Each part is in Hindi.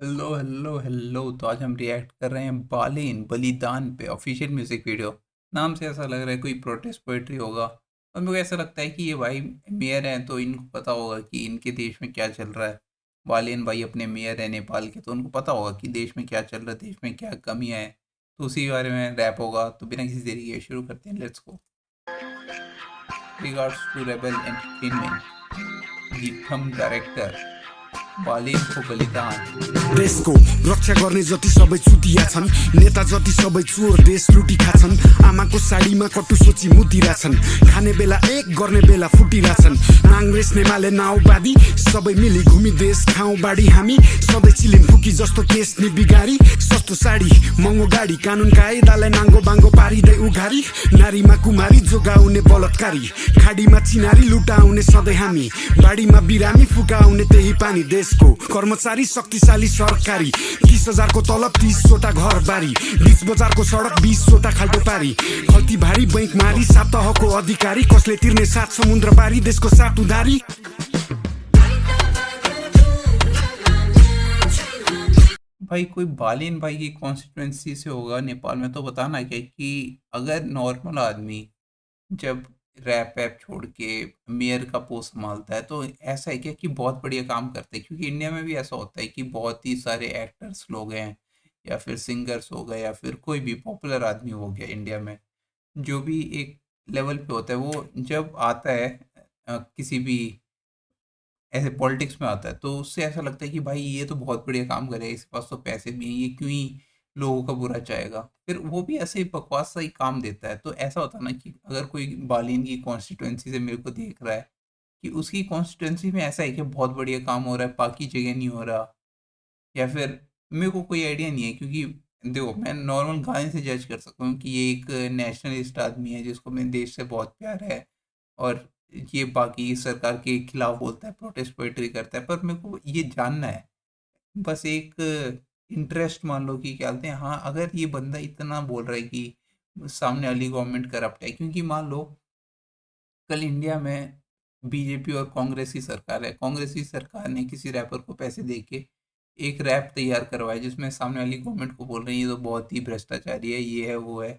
Hello hello hello. तो आज हम रिएक्ट कर रहे हैं बालेन बलिदान पे ऑफिशियल म्यूजिक वीडियो। नाम से ऐसा लग रहा है कोई प्रोटेस्ट पोइट्री होगा, और मेरे को ऐसा लगता है कि ये भाई मेयर हैं तो इनको पता होगा कि इनके देश में क्या चल रहा है। बालेन भाई अपने मेयर है नेपाल के, तो उनको पता होगा कि देश में क्या चल रहा है, देश में क्या कमियां हैं। तो उसी बारे में रैप होगा। तो बिना किसी देरी के शुरू करते हैं, let's go. Regards to Rebel Entertainment, Geetam director, Balen को बलिदान। देशको रक्षा गर्ने जति सबै चुतिया छन्, नेता जति सबै चोर देश लुटी खाछन्। आमाको साडीमा कटु सोची मुतिरहेछन्, खाने बेला एक गर्ने बेला फुटिरहेछन्। काङ्ग्रेस नेमाले नाउबादी सबै मिली घुमी देश खाउँ बाडी हामी। सधैँ चिलिम फुकी जस्तो केस नि बिगारी, सस्तो साडी महँगो गाडी, कानुन कायदालाई नाङ्गो बाङ्गो पारिँदै उघारी। नारीमा कुमारी जोगाउने बलात्कारी, खाडीमा चिनारी लुटाउने सधैँ हामी। बाडीमा बिरामी फुकाउने त्यही पानी। देशको कर्मचारी शक्तिशाली सरकारी, 30,000 को तलब 30वटा घर बारी, 20 बजारको सडक 20वटा खाल्टो पारी। खल्ती भारी बैंक मारी, सात तहको अधिकारी, कसले तिर्ने 7 समुद्र पारी, देशको 7 उधारी। भाई कोई बालिन भाई की कॉन्स्टिट्यूंसी से होगा नेपाल में, तो बताना क्या कि अगर नॉर्मल आदमी जब रैप वैप छोड़ के मेयर का पोस्ट संभालता है तो ऐसा है क्या कि बहुत बढ़िया काम करते हैं। क्योंकि इंडिया में भी ऐसा होता है कि बहुत ही सारे एक्टर्स लोग हैं, या फिर सिंगर्स हो गए, या फिर कोई भी पॉपुलर आदमी हो गया इंडिया में, जो भी एक लेवल पे होता है, वो जब आता है किसी भी ऐसे पॉलिटिक्स में आता है, तो उससे ऐसा लगता है कि भाई ये तो बहुत बढ़िया काम करेगा, इसके पास तो पैसे भी हैं, ये क्यों ही लोगों का बुरा चाहेगा। फिर वो भी ऐसे ही बकवास सा ही काम देता है। तो ऐसा होता है ना कि अगर कोई बालिन की कॉन्स्टिट्यूंसी से मेरे को देख रहा है कि उसकी कॉन्स्टिट्यूंसी में ऐसा है कि बहुत बढ़िया काम हो रहा है, बाकी जगह नहीं हो रहा, या फिर मेरे को कोई आइडिया नहीं है। क्योंकि देखो, मैं नॉर्मल गाने से जज कर सकता हूँ कि ये एक नेशनलिस्ट आदमी है जिसको अपने देश से बहुत प्यार है, और ये बाकी सरकार के खिलाफ बोलता है, प्रोटेस्ट पोएट्री करता है। पर मेरे को ये जानना है, बस एक इंटरेस्ट मान लो कि क्या बोलते हैं, हाँ अगर ये बंदा इतना बोल रहा है कि सामने वाली गवर्नमेंट करप्ट है, क्योंकि मान लो कल इंडिया में बीजेपी और कांग्रेस की सरकार है, कांग्रेस की सरकार ने किसी रैपर को पैसे दे के एक रैप तैयार करवाया जिसमें सामने वाली गवर्नमेंट को बोल रही है ये तो बहुत ही भ्रष्टाचारी है, ये है वो है।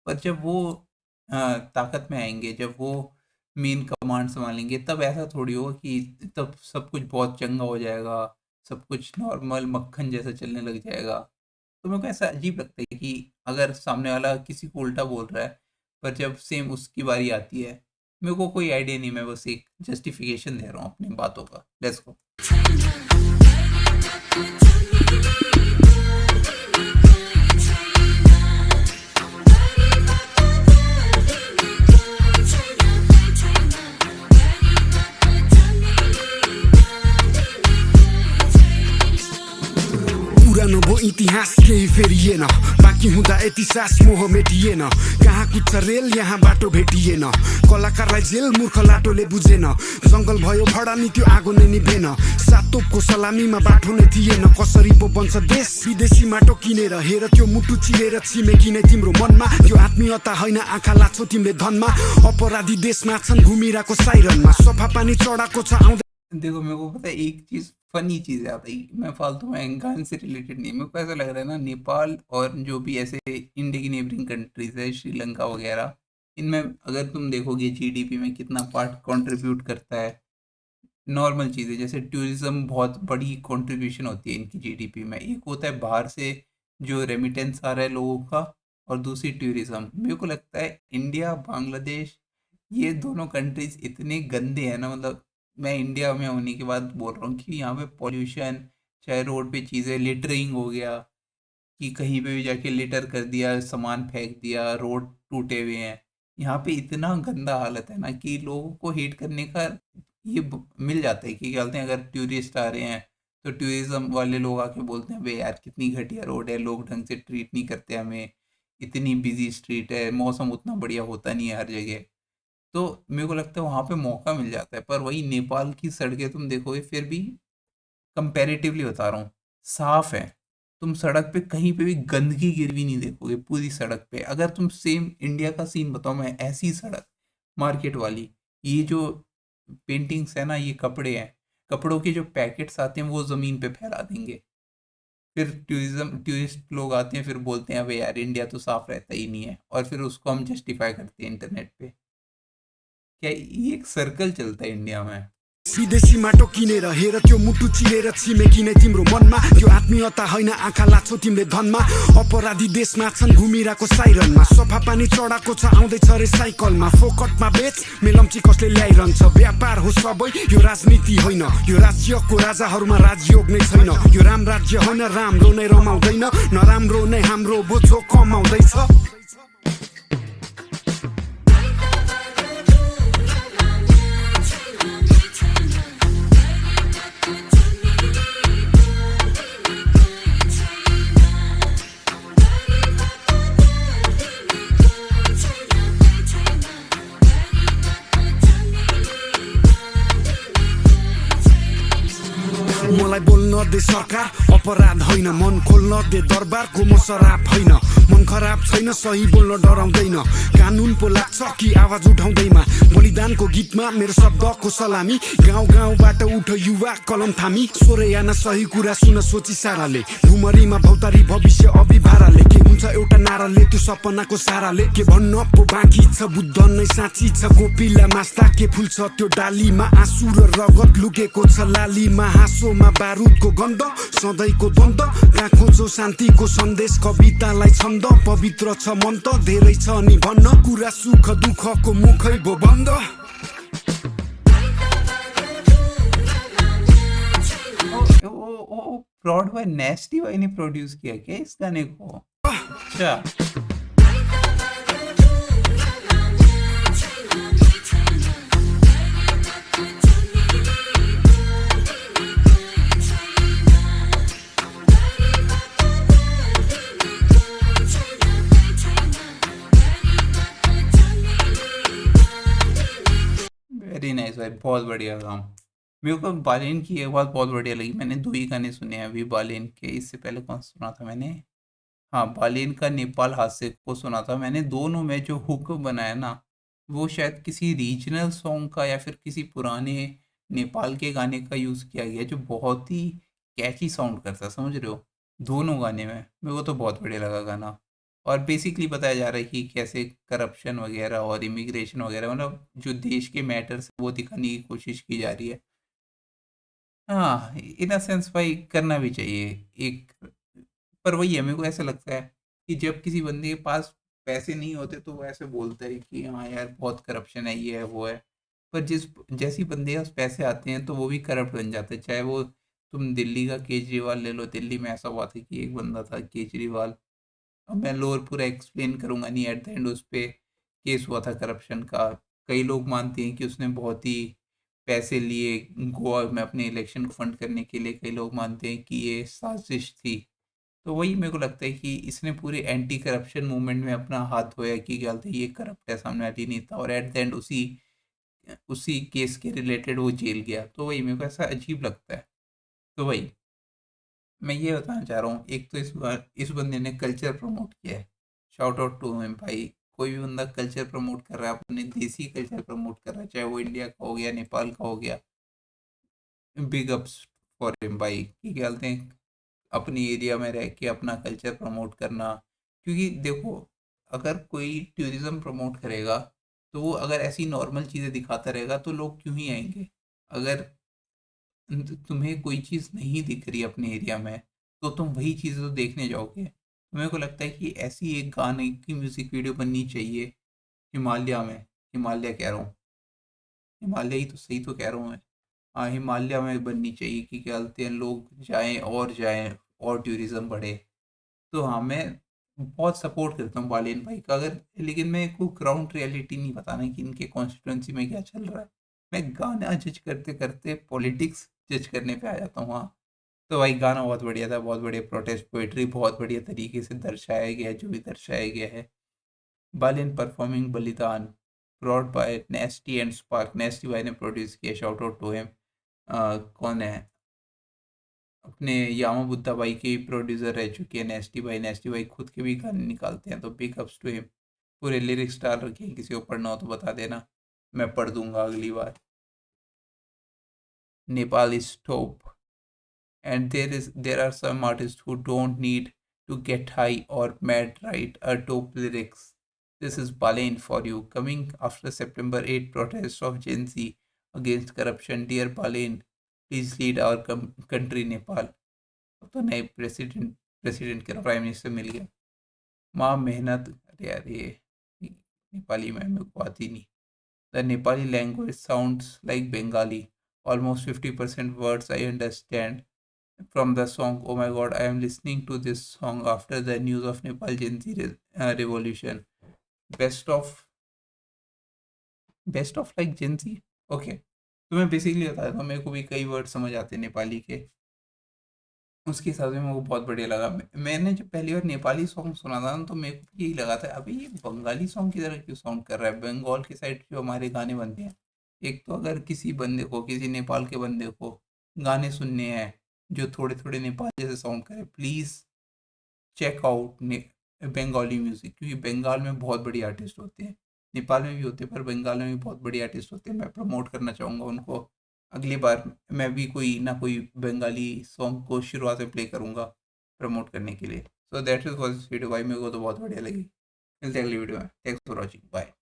पर जब वो ताकत में आएंगे, जब वो मेन कमांड संभालेंगे, तब ऐसा थोड़ी होगा कि तब सब कुछ बहुत चंगा हो जाएगा, सब कुछ नॉर्मल मक्खन जैसा चलने लग जाएगा। तो मेरे को ऐसा अजीब लगता है कि अगर सामने वाला किसी को उल्टा बोल रहा है, पर जब सेम उसकी बारी आती है, मेरे को कोई आइडिया नहीं, मैं बस एक जस्टिफिकेशन दे रहा हूँ अपनी बातों का। Let's go. 99 इतिहास केही फेरिएन, बाँकी हुँदा यति सास मोह मेटिएन। कहाँ कुद्छ रेल यहाँ बाटो भेटिएन, कलाकारलाई जेल मूर्ख लाटोले बुझेन। जङ्गल भयो भडा नि त्यो आगो नै निभेन, सातोपको सलामीमा बाटो नै थिएन। कसरी पो बन्छ देश विदेशी माटो किनेर, हेर त्यो मुटु चिनेर छिमेकी नै तिम्रो मनमा। त्यो आत्मीयता होइन, आँखा लाग्छौ तिमीले धनमा। अपराधी देशमा छन् घुमिरहेको साइरनमा, सफा पानी चढाएको छ आउँदै। देखो, मेरे को पता है एक चीज़, फनी चीज़ याद आई। मैं फालतू में गाने से रिलेटेड नहीं, मेरे को ऐसा लग रहा है ना, नेपाल और जो भी ऐसे इंडिया की नेबरिंग कंट्रीज है, श्रीलंका वगैरह, इनमें अगर तुम देखोगे जीडीपी में कितना पार्ट कंट्रीब्यूट करता है। नॉर्मल चीज़ें जैसे टूरिज्म, बहुत बड़ी कंट्रीब्यूशन होती है इनकी जीडीपी में। एक होता है बाहर से जो रेमिटेंस आ रहा है लोगों का, और दूसरी टूरिज्म। मेरे को लगता है इंडिया बांग्लादेश, ये दोनों कंट्रीज इतने गंदे हैं ना, मतलब मैं इंडिया में होने के बाद बोल रहा हूँ कि यहाँ पे पॉल्यूशन, चाहे रोड पे चीज़ें, लिटरिंग हो गया कि कहीं पे भी जाके लिटर कर दिया, सामान फेंक दिया, रोड टूटे हुए हैं। यहाँ पे इतना गंदा हालत है ना कि लोगों को हीट करने का मिल जाता है कि क्या बोलते हैं, अगर टूरिस्ट आ रहे हैं तो टूरिज्म वाले लोग आके बोलते हैं, बे यार कितनी घटिया रोड है, लोग ढंग से ट्रीट नहीं करते हमें, इतनी बिजी स्ट्रीट है, मौसम उतना बढ़िया होता नहीं है हर जगह। तो मेरे को लगता है वहाँ पे मौका मिल जाता है। पर वही नेपाल की सड़कें तुम देखोगे, फिर भी कंपैरेटिवली बता रहा हूँ, साफ है। तुम सड़क पे कहीं पे भी गंदगी गिरवी नहीं देखोगे पूरी सड़क पे। अगर तुम सेम इंडिया का सीन बताओ, मैं ऐसी सड़क मार्केट वाली, ये जो पेंटिंग्स है ना, ये कपड़े हैं, कपड़ों के जो पैकेट्स आते हैं वो ज़मीन पे फैला देंगे। फिर टूरिस्ट लोग आते हैं, फिर बोलते हैं अबे यार इंडिया तो साफ रहता ही नहीं है, और फिर उसको हम जस्टिफाई करते हैं इंटरनेट पे। क्या ये एक सर्कल चलता है इंडिया में? विदेशी माटो किनेर हेर त्यो मुटु चिरेर छिमेकी नै तिम्रो मनमा, त्यो आत्मीयता होइन आँखा लाग्छौ तिमीले धनमा। अपराधी देशमा छन् घुमिरहेको साइरनमा, सफा पानी चढाएको छ आउँदैछ रे साइकलमा। फोकटमा बेच मेलम्ची कसले ल्याइरहन्छ, व्यापार हो सबै यो राजनीति होइन। यो राज्यको राजाहरूमा राजयोग नै छैन, यो राम राज्य होइन राम्रो नै रमाउँदैन, नराम्रो नै हाम्रो बोझो कमाउँदैछ। मलाई बोल्न दे सरकार, अपराध होइन मन खोल्न दे दरबारको म शराब होइन। मन खराब छैन सही बोल्न डराउँदैन, कानुन पो लाग्छ कि आवाज उठाउँदैमा। बलिदानको गीतमा मेरो शब्दको सलामी, गाउँ गाउँबाट उठ युवा कलम थामी। सोरेयाना सही कुरा सुन सोची साराले, भुमरीमा भौतारी भविष्य अभिभाराले। के हुन्छ एउटा नाराले त्यो सपनाको साराले, के भन्न पो बाँकी छ बुद्ध नै साँची छ। कोपिला मास्ता के फुल्छ त्यो डालीमा, आँसु र रगत लुकेको छ लालीमा। हाँसोमा बारुदको गन्ध सधैँको द्वन्द, कहाँ खोजो शान्तिको सन्देश कवितालाई छन्द। पवित्र छ मन त धेरै छ नि भन्न, कुरा सुख दुःखको मुखै भो बन्द। वो ब्रॉड बाय नेस्टी भाई ने प्रोड्यूस किया क्या इस गाने को? अच्छा। वेरी नाइस भाई, बहुत बढ़िया काम। मेरे को बालेन की ये बात बहुत बढ़िया लगी। मैंने 2 ही गाने सुने हैं अभी बालेन के, इससे पहले कौन सा सुना था मैंने? हाँ, बालेन का नेपाल हादसे को सुना था मैंने। दोनों में जो हुक बनाया ना, वो शायद किसी रीजनल सॉन्ग का या फिर किसी पुराने नेपाल के गाने का यूज़ किया गया, जो बहुत ही कैची साउंड करता है, समझ रहे हो? दोनों गाने में मेरे को तो बहुत बढ़िया लगा गाना। और बेसिकली बताया जा रहा है कि कैसे करप्शन वगैरह और इमिग्रेशन वगैरह, मतलब जो देश के मैटर्स वो दिखाने की कोशिश की जा रही है। हाँ, इन अ सेंस भाई करना भी चाहिए एक। पर वही है, मेरे को ऐसा लगता है कि जब किसी बंदे के पास पैसे नहीं होते तो वो ऐसे बोलता है कि हाँ यार बहुत करप्शन है, ये है वो है। पर जैसी बंदे के पास पैसे आते हैं तो वो भी करप्ट बन जाते हैं। चाहे वो तुम दिल्ली का केजरीवाल ले लो, दिल्ली में ऐसा हुआ था कि एक बंदा था केजरीवाल, अब मैं लोअर पूरा एक्सप्लेन करूंगा नहीं, एट द एंड उस पे केस हुआ था करप्शन का। कई लोग मानते हैं कि उसने बहुत ही पैसे लिए गोवा में अपने इलेक्शन को फंड करने के लिए, कई लोग मानते हैं कि ये साजिश थी। तो वही मेरे को लगता है कि इसने पूरे एंटी करप्शन मूवमेंट में अपना हाथ धोया कि क्या बोलते हैं ये करप्ट है, सामने वाली नेता, और एट द एंड उसी उसी केस के रिलेटेड वो जेल गया। तो वही मेरे को ऐसा अजीब लगता है। तो वही मैं ये बताना चाह रहा हूँ, एक तो इस बंदे ने कल्चर प्रमोट किया है, शाउट आउट टू हिम भाई। कोई भी बंदा कल्चर प्रमोट कर रहा है, अपने देसी कल्चर प्रमोट कर रहा है, चाहे वो इंडिया का हो गया, नेपाल का हो गया, बिग अप्स फॉर हिम भाई। कि क्या बोलते हैं, अपनी एरिया में रह के अपना कल्चर प्रमोट करना। क्योंकि देखो, अगर कोई टूरिज्म प्रमोट करेगा तो वो अगर ऐसी नॉर्मल चीज़ें दिखाता रहेगा तो लोग क्यों ही आएंगे? अगर तुम्हें कोई चीज़ नहीं दिख रही अपने एरिया में तो तुम वही चीज़ें तो देखने जाओगे। तो मेरे को लगता है कि ऐसी एक गाने की म्यूज़िक वीडियो बननी चाहिए हिमालय में। हिमालय कह रहा हूँ, हिमालय ही तो सही तो कह रहा हूँ मैं। हाँ, हिमालय में बननी चाहिए कि क्या बोलते हैं, लोग जाएं और टूरिज्म बढ़े। तो हाँ, मैं बहुत सपोर्ट करता हूँ बालिन भाई का। अगर लेकिन मेरे को ग्राउंड रियलिटी नहीं बताना कि इनके कॉन्स्टिट्यूंसी में क्या चल रहा है। मैं गाना जज करते करते पॉलिटिक्स जज करने पे आ जाता हूँ। हाँ, तो भाई गाना बहुत बढ़िया था, बहुत बढ़िया प्रोटेस्ट पोइट्री, बहुत बढ़िया तरीके से दर्शाया गया है जो भी दर्शाया गया है। Balen performing Balidan, brought by Nasty and Spark. Nasty भाई ने प्रोड्यूस किया, शाउट आउट टू हिम। कौन है, अपने यामा बुद्धा भाई के प्रोड्यूसर रह चुके हैं नेस्टी भाई। नेस्टी भाई खुद के भी गाने निकालते हैं, तो बिग अप्स टू हिम। पूरे लिरिक्स डाल रखे हैं, किसी को पढ़ना हो तो बता देना, मैं पढ़ दूंगा अगली बार। Nepal is top. and there are some artists who don't need to get high or mad write a dope lyrics. This is Balein for you. Coming after September 8 protests of Gen Z against corruption, dear Balein, please lead our country Nepal. अब तो नए प्रेसिडेंट के प्राइम मिनिस्टर मिल गया। माँ मेहनत, अरे यार ये नेपाली में मेरे को आती नहीं। The Nepali language sounds like Bengali. Almost 50% words I understand from the song. Oh my god, I am listening to this song after the news of Nepal Gen Z revolution. Best of like Gen Z. Okay. तो मैं बेसिकली बताया था, मेरे को भी कई वर्ड समझ आते हैं नेपाली के, उसके हिसाब से मेरे को बहुत बढ़िया लगा। मैंने जब पहली बार नेपाली सॉन्ग सुना था ना, तो मेरे को यही लगा था अभी ये बंगाली सॉन्ग की तरह क्यों साउंड कर रहा है। बंगाल की साइड जो हमारे गाने बनते हैं, एक तो अगर किसी बंदे को, किसी नेपाल के बंदे को गाने सुनने हैं जो थोड़े थोड़े नेपाल जैसे साउंड करे, please check out Bengali music, क्योंकि बंगाल में बहुत बड़ी आर्टिस्ट होते हैं। नेपाल में भी होते हैं पर बंगाल में भी बहुत बड़ी आर्टिस्ट होते हैं। मैं प्रमोट करना चाहूँगा उनको। अगली बार मैं भी कोई ना कोई बंगाली सॉन्ग को शुरुआत में प्ले करूँगा प्रमोट करने के लिए। So that is was video भाई, मेरे को तो बहुत बढ़िया लगी। मिलते हैं अगली वीडियो में। Thanks for watching, bye.